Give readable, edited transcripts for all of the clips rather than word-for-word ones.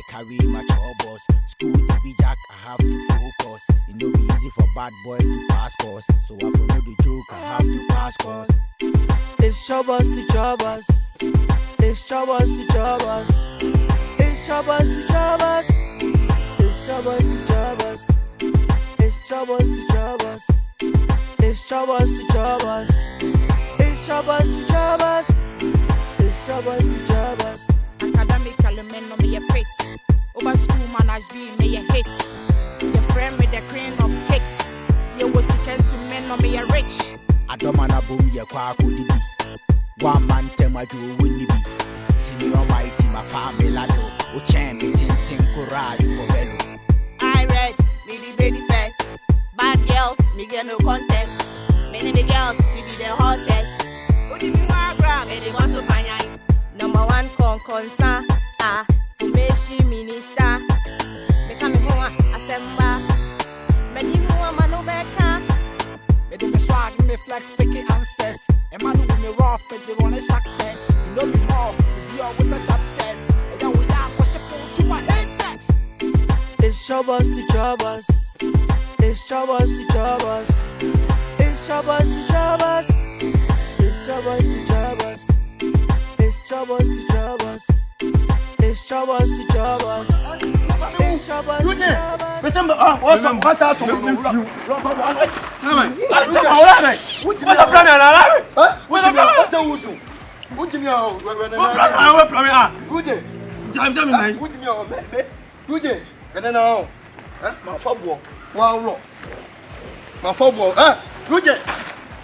carry my Chopbox. School to be jack, I have to focus. It no be easy for bad boy to pass course. So I follow the joke, I have to pass course. It's Chopbox to Chopbox. It's Chopbox to Chopbox. It's Chopbox to Chopbox. It's Chopbox to Chopbox. It's Chopbox to Chopbox. It's Chopbox to Chopbox. It's Chopbox to Chopbox. It's Chopbox to Chopbox. Academically, men no me a fit. Over school manners be me a hit. Your friend with the cream of cakes. You was second to men no me a rich. I don't man a boom ye kwa kodi bi. One man tema do winni bi. Senior mighty my family lado. O champion tin kura you for bello. I read me the baby first. Bad girls, me get no contest. Many the girls, me be the hottest. Who did you want grab? Me they want to find out. Number one concern. Formation minister. Me come home assemble. Me di mo manu beka. Me do me swag, me flex, picky answers. A man who me rough, but they want a shock test. You know me more, you always a job test. And then we are push to my head text. It's Chopbox to Chopbox. It's Chopbox to Chopbox. It's Chopbox to Chopbox. It's Chopbox to Chopbox. It's Chopbox to Chopbox. It's Chopbox to Chopbox. It's Chopbox to Chopbox. What's up? What's up?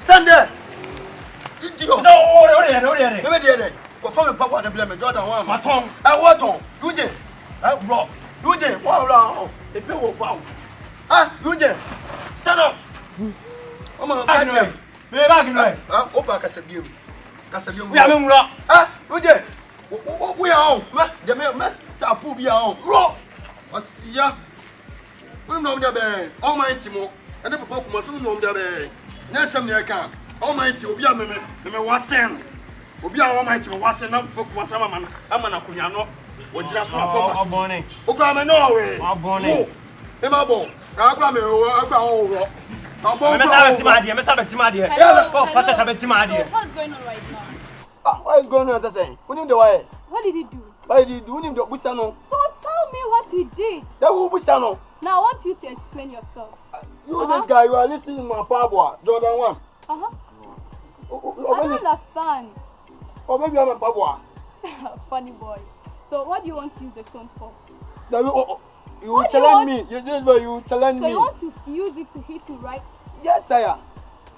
Stand there. No, go find papa and blame Jordan one. My tongue. What on? Uje. Rock. Uje. Wow. The people wow. Stand up. Come on, fight him. Me back in way. Opa Casabium. Casabium. We are in rock. Uje. We are on. The mess tapu be on. Rock. Asia. We know the band. Almighty mo. And the papa must know the band. Nelson American. Almighty will be a me what's in. Obi a Almighty was na pokuma sama man ama na kunya no ogira so akoma morning. Okwa me no we. Morning. E ma bo. Na akwa me akwa o wo. Na bo. Me say betima de. Oh, first time betima de. What's going on right now? What is going on, as I say? Who him the why? What did he do? Why did you him the busa no? So tell me what he did. That who busa no? Now I want you to explain yourself. You this guy, you are listening to my pabwa, Jordan 1. I don't understand. Or maybe I'm a pabwa. Funny boy. So what do you want to use the stone for? You challenge me. This way you challenge me. So you want to use it to hit you, right? Yes, sir.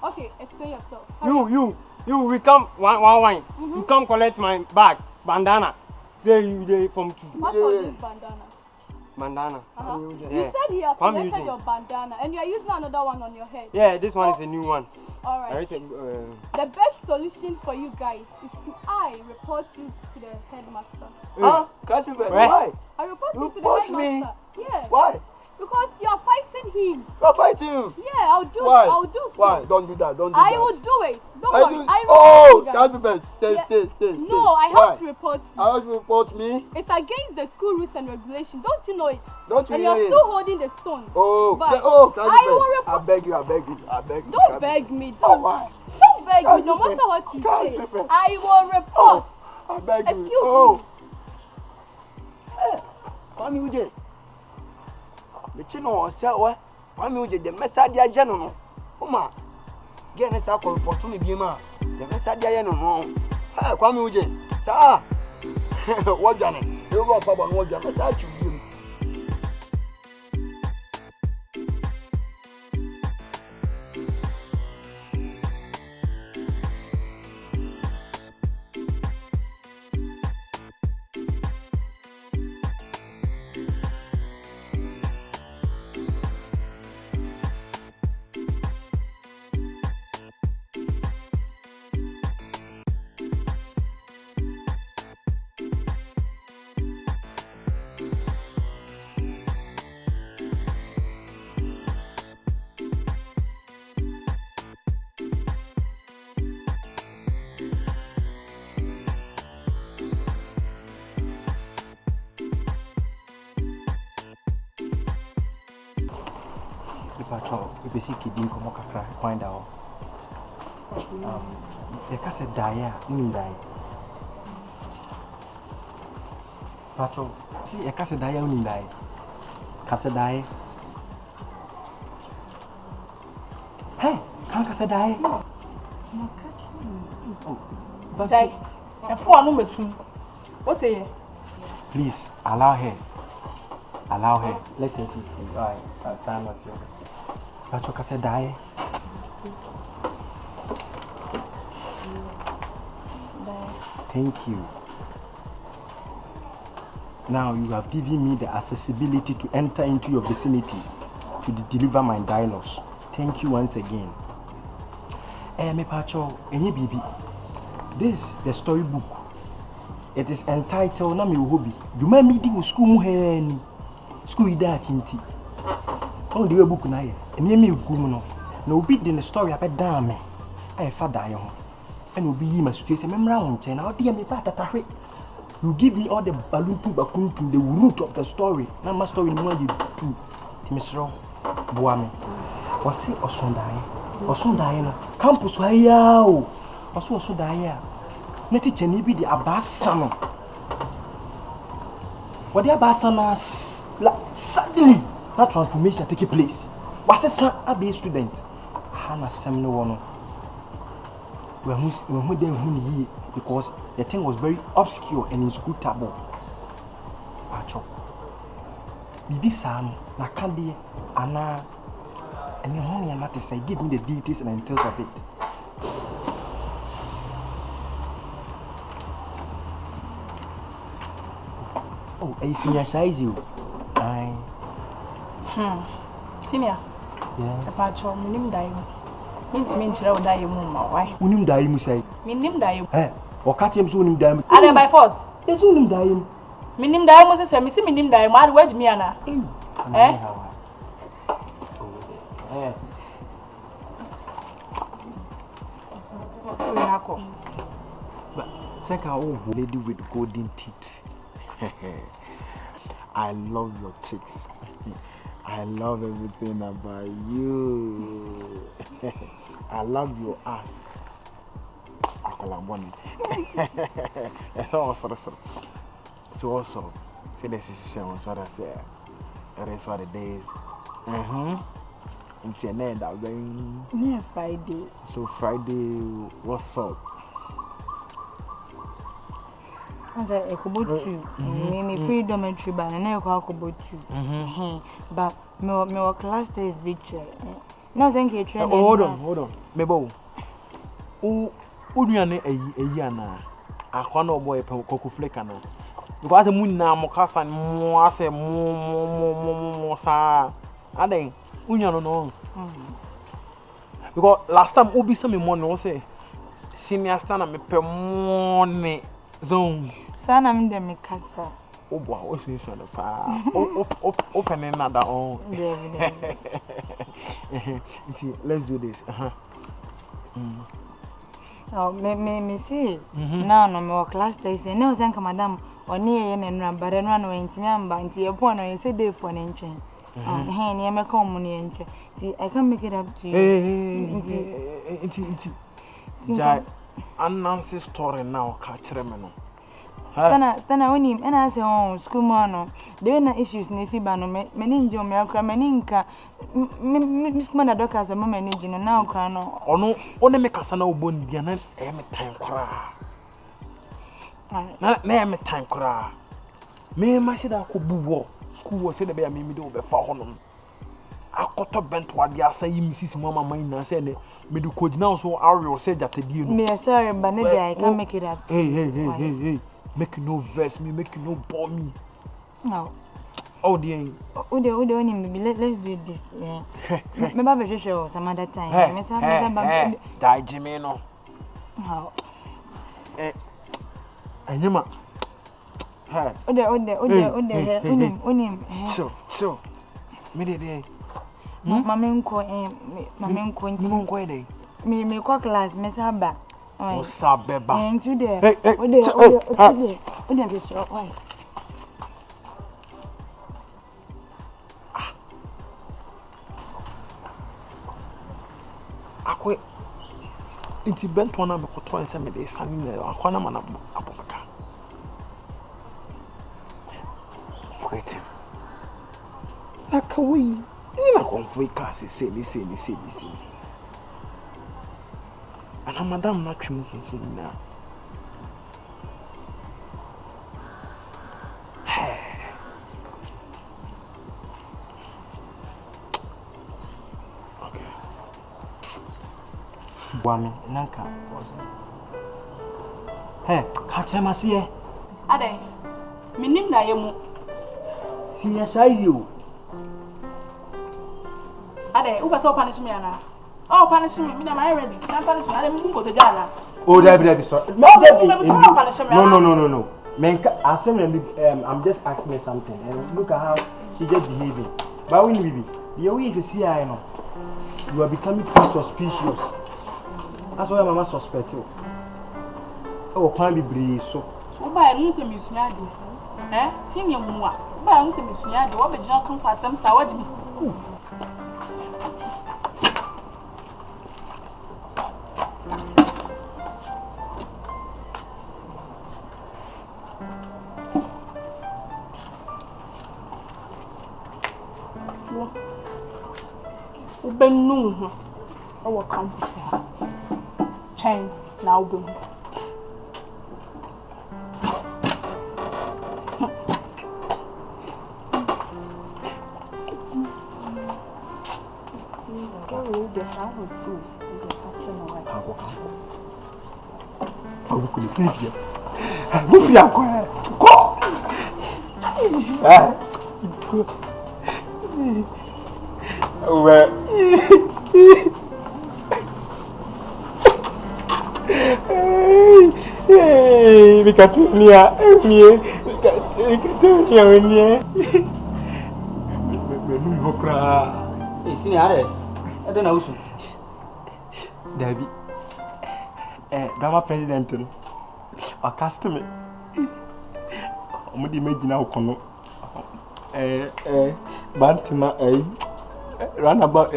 Okay, explain yourself. You we come one. You come collect my bag, bandana. Say you dey from two. What was this bandana? Bandana. You said he has collected your bandana and you are using another one on your head. Yeah, this one is a new one. Alright. The best solution for you guys is to report you to the headmaster. Class people, why? I report you to the headmaster. Me? Yeah. Why? Because you are fighting him. You are fighting him? Yeah, I'll do so. Why? Don't do that. I will do it. Don't worry. Class people, stay. No, I have to report you. I have to report me? It's against the school rules and regulations. Don't you know it? Don't you and know it? And you're still holding the stone. Class I will report. I beg you. Don't beg me. Don't beg me. No matter what you say, I will report. I beg you. Excuse me. Kwame Uje. The chino say what? Kwame Uje the message dia je no. Oma. Ge ne sa ko report me bi ma. The message dia no. Kwame Uje. Sa. What jane? You go papa no what message you. The patrol, if you see Kidin Komokakra, find out. The Casa Dia, die. Patrol, see a Casa Dia, die. Casa Dia. Hey, can't Casa Dia? But and for number 2. What's it? please allow her. Allow her. Let her see. Alright, sign what's your. Patrol Casa Dia. Thank you. Now you have given me the accessibility to enter into your vicinity to deliver my dialogues. Thank you once again. Me Pacho, any baby. This is the storybook. It is entitled Nami Hobby. Do my meeting with school muheni. School ida chinti. Oh, the book na ye. Me gumuno. No beat in the story about dame. I father yo. And will be my situation. Remember on chain. How dear me part that you give me all the balloon to bakuntum, the root of the story. Now my story no you do. Timisro Boame. Was it or Sunday no campus wa ya o. Oso dae. Na teacher ni bi the abasa no. What the abasa na suddenly that transformation take place. Was it a be student? Hana sem no one. We who then because the thing was very obscure and inscrutable. Pacho. Bibi Sam, na Kandi, Anna, and your honey and not to say, give me the details and details of it. Oh, I see your size you. Senior. Yes. The Pacho, Minim Daim. Mean to die you, why? Unim Daim say. Minim Daim. Eh, or catch him soon in Daim. Are they by force? Yes, Unim Daim. Minim Daim was a semi Minim Daim. I'll wedge me, Anna. Eh? But second, oh, lady with golden teeth. I love your cheeks. I love everything about you. I love your ass. So also, see the situation was what I said. The rest of the days. Into your name that way. Yeah, Friday. So Friday, what's up? I said, I could boot you. Me freedom and tree, but I never could boot you. But my class day is big. No, thank you. Hold on. Mebo. Unyane a yana. I can't know boy cocoa flicker. Because the moon now, Mocassa, more say more, sir. I think Unyano no. Because last time Ubi some money was say, senior stand me per money zone. Son, I'm the Mikasa. Oh, what's this on the fire? Open another on. Let's do this. Oh, me see. Now, no more class days. They know, thank madam, or near and run, but I run away into me and see a point or say day for an entry. Hey, near my common entry. I can make it up to you. Announce story now, catch them. Stana when him and I say, oh, school mono. There are issues, Nisi Bano, Meninjo, America, Meninka, Miss Mana Doctors, a moment, now crano. Or no, only make us no bone, Diana, time cry. Name time cry. Me, my shida could boo. School was said to be a mimido before Honum. I got a bent what the assay, Mrs. Mamma Mina said, Medu could now so Ariel said that you me, sorry, but I can't make it up. Hey. Make no verse me, make no bore me. No. Oh, dear. Oh, dear, let's do this. Maybe show some other time. Die, Jimeno. How? And you so. Me, me, class, Miss Abba. Oh, Sabeba. And today, akwa nti bento na me koto nse me de sani na akwa na mana abobaka forget akawi ina konfoi ka se ana madam na twim so na Wami, nanka. Hey, catch him as ye. Ade, minim na yemu. See ya size you. Ade, uba so punish me ana. Oh, punish me. Me na my ready. Can't punish me. Ade, me go to jail. Oh, Debbie, sorry. No. Menka, I'm just asking her something. And look at how she just behaving. But when baby, the way is a CI, no. You are becoming too suspicious. That's why Mama suspect you. Oh, can't be brave so. Oba enu se misunyade. Senior muwa. Oba enu se misunyade. Wo be jan kan kwasem sa waji mi. Ubenu ho. Owo campus ha. Chain na ubenu. Debbie, drama president, a customer. I'm imagine how come. Bantima, runabout,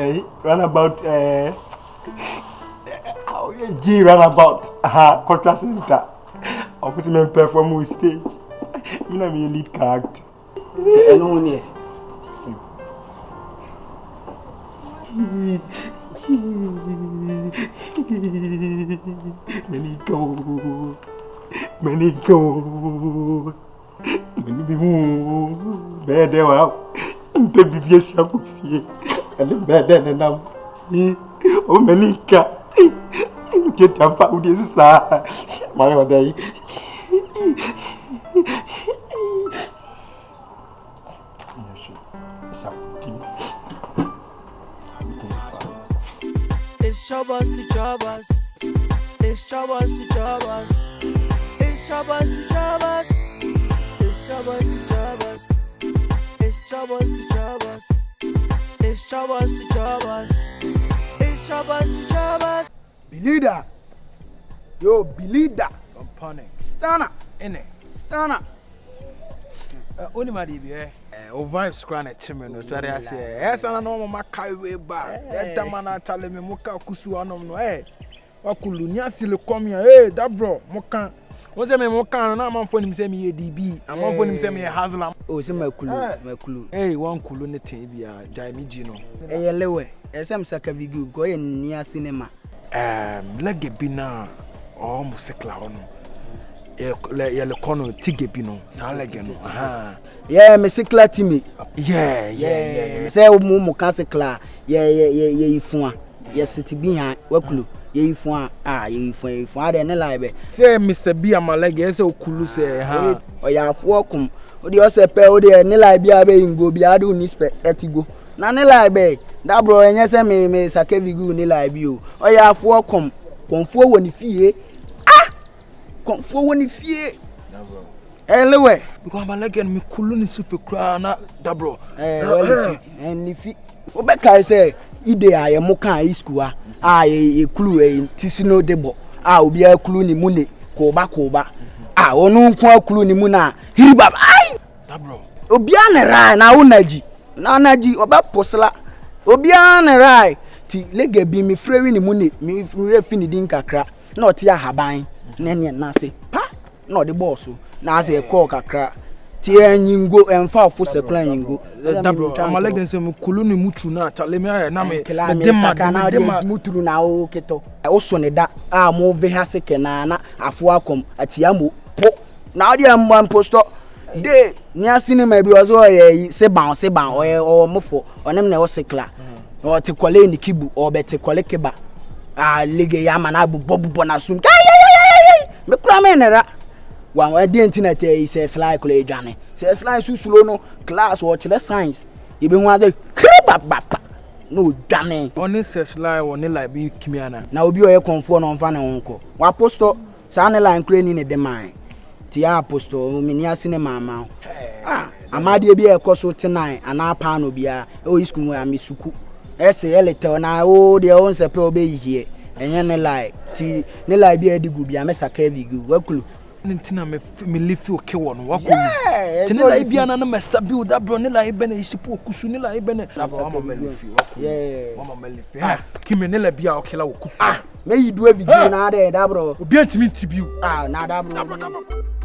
G runabout, contrast center. I'll put him in perform with stage. You know, me a lead character. Many go, many bad wow, baby, yes, I could see, and the bad and now, oh, many cat, get up out this side, my old day. It's Chopbox to Chopbox. It's Chopbox to Chopbox. It's Chopbox to Chopbox. It's Chopbox to Chopbox. It's Chopbox to Chopbox. It's Chopbox to Chopbox. It's Chopbox to Chopbox. Believe that. Yo, believe that. I'm panic. Stand up. In it. Stand up. Only my DB, vibes crying at Chimney. No, try to say, yes, I know my car way back. That man, I tell me, Moka Kusu, I don't know, Wakulunya still come here, that bro, Moka. What's a Moka? And I'm for him, send me a DB. I'm on for him, send me a Haslam. Oh, it's my clue. Hey, one culunity, be a Jaimijino. Hey, Lewe, as I'm Sakavigu, go in near cinema. Leg it be now, almost a clown. Yellow corner, Tigepino, Salagan. Yeah, Miss Cla Timmy. Yeah. Say, Mumu Casacla. Yeah, fun. Yes, city behind. What clue? Ye fun. Ye fun. Father and a library. Say, Mr. B, I'm a leg, yes, so cool, say, ha. Or ya welcome. Or the other pale there, Nilla be a being go be a do nispe etigo. Nanella bay. That bro, and yes, I may Sakavigu Nilla you. Or ya welcome. Come forward when you fear. Come forward if you anyway, because I'm like me kuluni super crown, dabro. And if you Obeka say, Ide I am Moka Iskua, a clue a Tisino debo, will be a clue ni muni, koba. Onu kwa clue ni muna, hiba, dabro. Obiane rai na unaji, na naji, oba posla, Obiane rai, ti lege bi mi frɛwi ne mu ne mi refi ne din kakra na ɔte ahaban na ne na se pa na ɔde bɔɔ so na ase ɛkɔɔ kakra ti anyingo ɛmfa fo sekula anyingo dabro amalege nse mu kulu ne mutru na chale me aye na me dema mutru na o keto o so ne da a mo ve ha se kenana afo akom atia mo po na odi am posto de ni asinima bi ozo ye se ban o mofo onem na o sekla o te kole ni kibu o be te kole keba a lege ya mana bubo na sum me kura me nera wa de ntina te se slide kole dwane se slide susulo no class o chile science ye be hu ade krababa no dwane oni se slide oni like bi kimiana na obi o ye konfo no mfa ne honko wa posto sa ne line kure ni ne de man ti ya posto mi ni asine mama amade bi e koso tenai ana pa no bia o iskun wa mi suku ese elete na o de o nse pe obehie enye ne lie ti ne lie bi edigu bia mesa ka vigu wakulu ntina me lifi oke wono wakulu ti ne lie bia na mesa bi o da bro ne lie be na isipo okusu ne lie be na mama me lifi wakulu mama me lifi kimi ne lie bia okela okusu me yidu vigu na da bro obi antimi ntibiu na da bro